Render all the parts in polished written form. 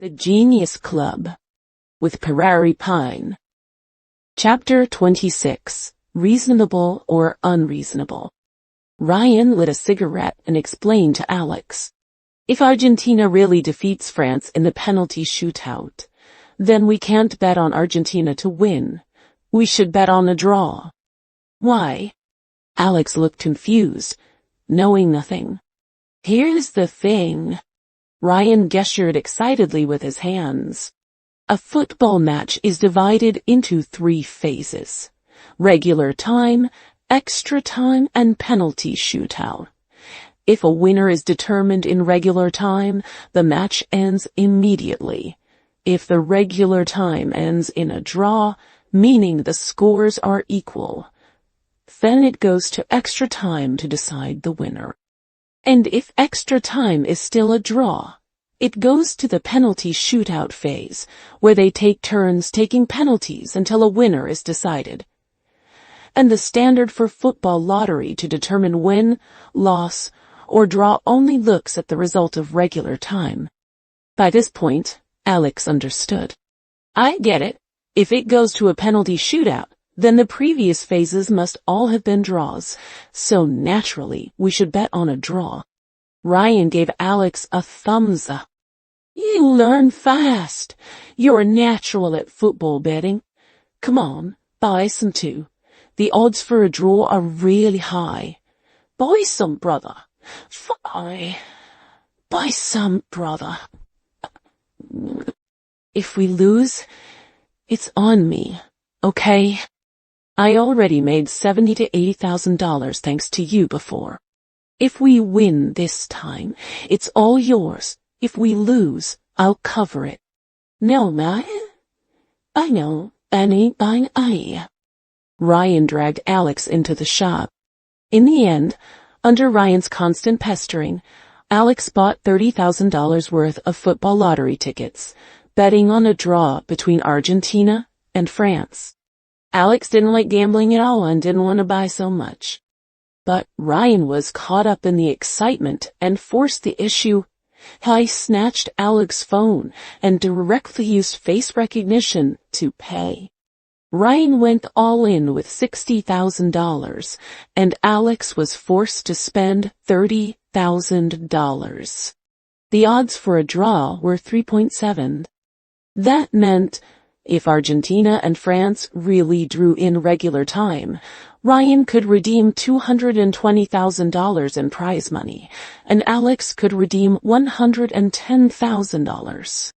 The Genius Club with Prairie Pine. Chapter 26. Reasonable or Unreasonable. Ryan lit a cigarette and explained to Alex. If Argentina really defeats France in the penalty shootout, then we can't bet on Argentina to win. We should bet on a draw. Why? Alex looked confused, knowing nothing. Here's the thing. Ryan gestured excitedly with his hands. A football match is divided into 3 phases: regular time, extra time, and penalty shootout. If a winner is determined in regular time, the match ends immediately. If the regular time ends in a draw, meaning the scores are equal, then it goes to extra time to decide the winner. And if extra time is still a draw, it goes to the penalty shootout phase, where they take turns taking penalties until a winner is decided. And the standard for football lottery to determine win, loss, or draw only looks at the result of regular time. By this point, Alex understood. I get it. If it goes to a penalty shootout, then the previous phases must all have been draws, so naturally we should bet on a draw. Ryan gave Alex a thumbs up. You learn fast. You're a natural at football betting. Come on, buy some too. The odds for a draw are really high. Buy some, brother. Buy some, brother. If we lose, it's on me, okay? I already made $70,000 to $80,000 thanks to you before. If we win this time, it's all yours. If we lose, I'll cover it. No, man. I know. Ryan dragged Alex into the shop. In the end, under Ryan's constant pestering, Alex bought $30,000 worth of football lottery tickets, betting on a draw between Argentina and France. Alex didn't like gambling at all and didn't want to buy so much. But Ryan was caught up in the excitement and forced the issue. Heist snatched Alex's phone and directly used face recognition to pay. Ryan went all in with $60,000, and Alex was forced to spend $30,000. The odds for a draw were 3.7. That meant, if Argentina and France really drew in regular time, Ryan could redeem $220,000 in prize money, and Alex could redeem $110,000.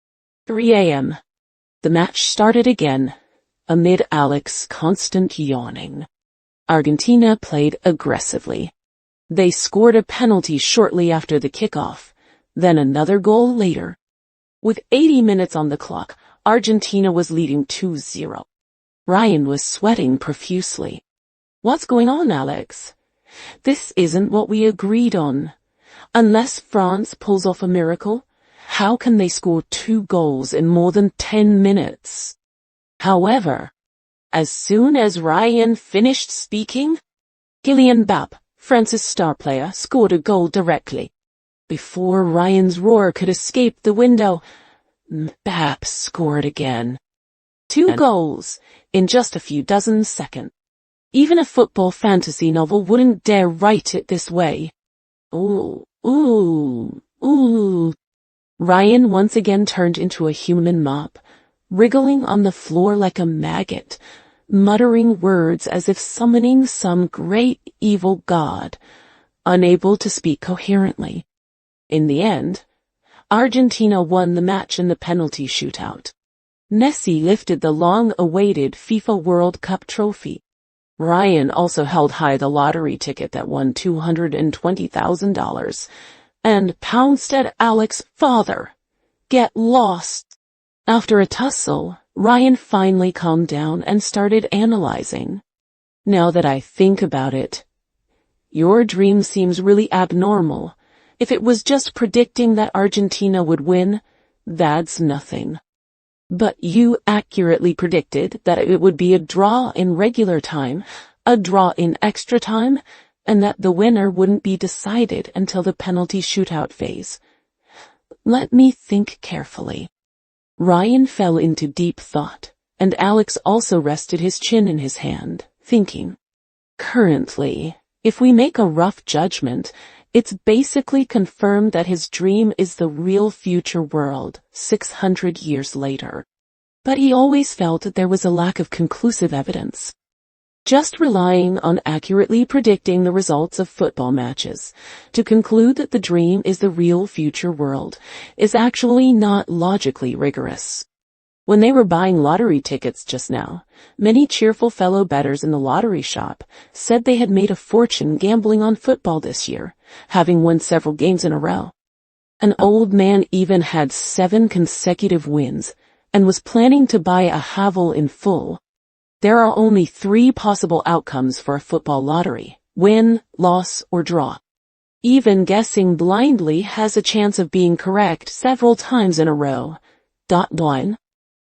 3 a.m. The match started again, amid Alex's constant yawning. Argentina played aggressively. They scored a penalty shortly after the kickoff, then another goal later. With 80 minutes on the clock, Argentina was leading 2-0. Ryan was sweating profusely. What's going on, Alex? This isn't what we agreed on. Unless France pulls off a miracle, how can they score 2 goals in more than 10 minutes? However, as soon as Ryan finished speaking, Kylian Mbappé, France's star player, scored a goal directly. Before Ryan's roar could escape the window, Mbappé scored again. 2 goals in just a few dozen seconds. Even a football fantasy novel wouldn't dare write it this way. Ooh. Ryan once again turned into a human mop, wriggling on the floor like a maggot, muttering words as if summoning some great evil god, unable to speak coherently. In the end, Argentina won the match in the penalty shootout. Messi lifted the long-awaited FIFA World Cup trophy. Ryan also held high the lottery ticket that won $220,000, and pounced at Alex's father. Get lost. After a tussle, Ryan finally calmed down and started analyzing. Now that I think about it, your dream seems really abnormal. If it was just predicting that Argentina would win, that's nothing. But you accurately predicted that it would be a draw in regular time, a draw in extra time, and that the winner wouldn't be decided until the penalty shootout phase. Let me think carefully. Ryan fell into deep thought, and Alex also rested his chin in his hand, thinking. Currently, if we make a rough judgment, it's basically confirmed that his dream is the real future world 600 years later. But he always felt that there was a lack of conclusive evidence. Just relying on accurately predicting the results of football matches to conclude that the dream is the real future world is actually not logically rigorous. When they were buying lottery tickets just now, many cheerful fellow bettors in the lottery shop said they had made a fortune gambling on football this year, having won several games in a row. An old man even had 7 consecutive wins and was planning to buy a Havel in full. There are only 3 possible outcomes for a football lottery: win, loss, or draw. Even guessing blindly has a chance of being correct several times in a row. Line.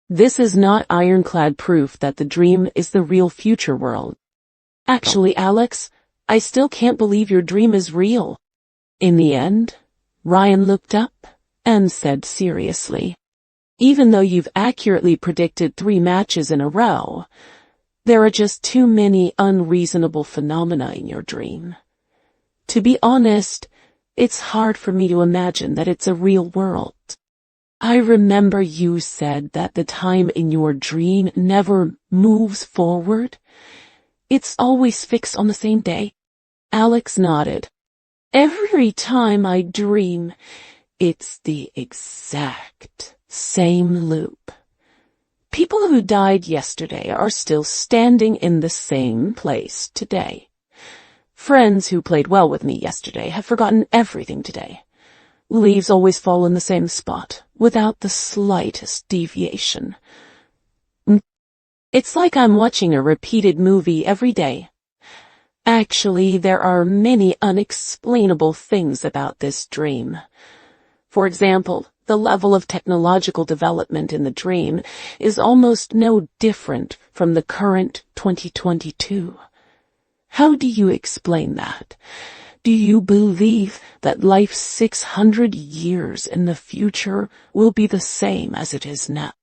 This is not ironclad proof that the dream is the real future world. Actually, Alex, I still can't believe your dream is real. In the end, Ryan looked up and said seriously, even though you've accurately predicted 3 matches in a row, there are just too many unreasonable phenomena in your dream. To be honest, it's hard for me to imagine that it's a real world. I remember you said that the time in your dream never moves forward. It's always fixed on the same day. Alex nodded. Every time I dream, it's the exact same loop. People who died yesterday are still standing in the same place today. Friends who played well with me yesterday have forgotten everything today. Leaves always fall in the same spot, without the slightest deviation. It's like I'm watching a repeated movie every day. Actually, there are many unexplainable things about this dream. For example, the level of technological development in the dream is almost no different from the current 2022. How do you explain that? Do you believe that life 600 years in the future will be the same as it is now?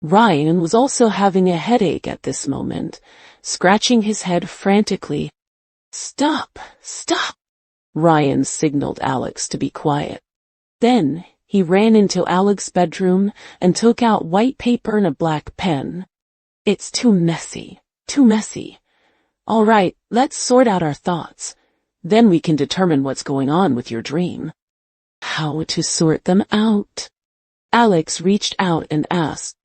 Ryan was also having a headache at this moment, scratching his head frantically. Stop! Ryan signaled Alex to be quiet. Then he ran into Alex's bedroom and took out white paper and a black pen. It's too messy. All right, let's sort out our thoughts. Then we can determine what's going on with your dream. How to sort them out? Alex reached out and asked.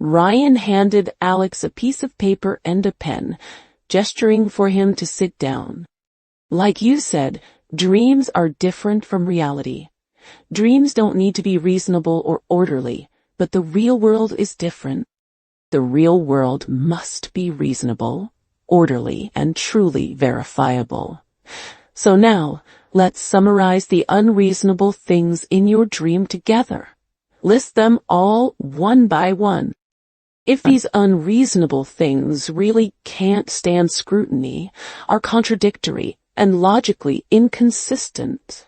Ryan handed Alex a piece of paper and a pen, gesturing for him to sit down. Like you said, dreams are different from reality. Dreams don't need to be reasonable or orderly, but the real world is different. The real world must be reasonable, orderly, and truly verifiable. So now, let's summarize the unreasonable things in your dream together. List them all one by one. If these unreasonable things really can't stand scrutiny, are contradictory, and logically inconsistent,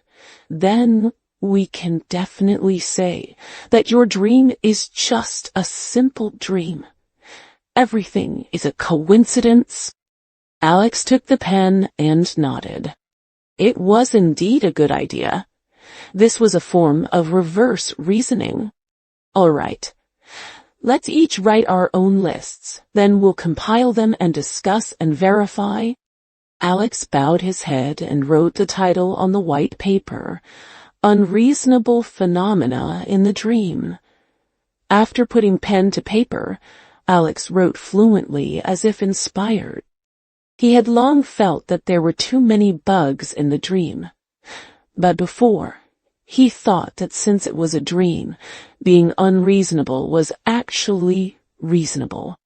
then we can definitely say that your dream is just a simple dream. Everything is a coincidence. Alex took the pen and nodded. It was indeed a good idea. This was a form of reverse reasoning. All right. Let's each write our own lists, then we'll compile them and discuss and verify. Alex bowed his head and wrote the title on the white paper, Unreasonable Phenomena in the Dream. After putting pen to paper, Alex wrote fluently as if inspired. He had long felt that there were too many bugs in the dream. But before, he thought that since it was a dream, being unreasonable was actually reasonable.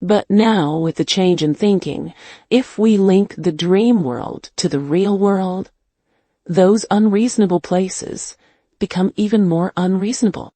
But now, with the change in thinking, if we link the dream world to the real world, those unreasonable places become even more unreasonable.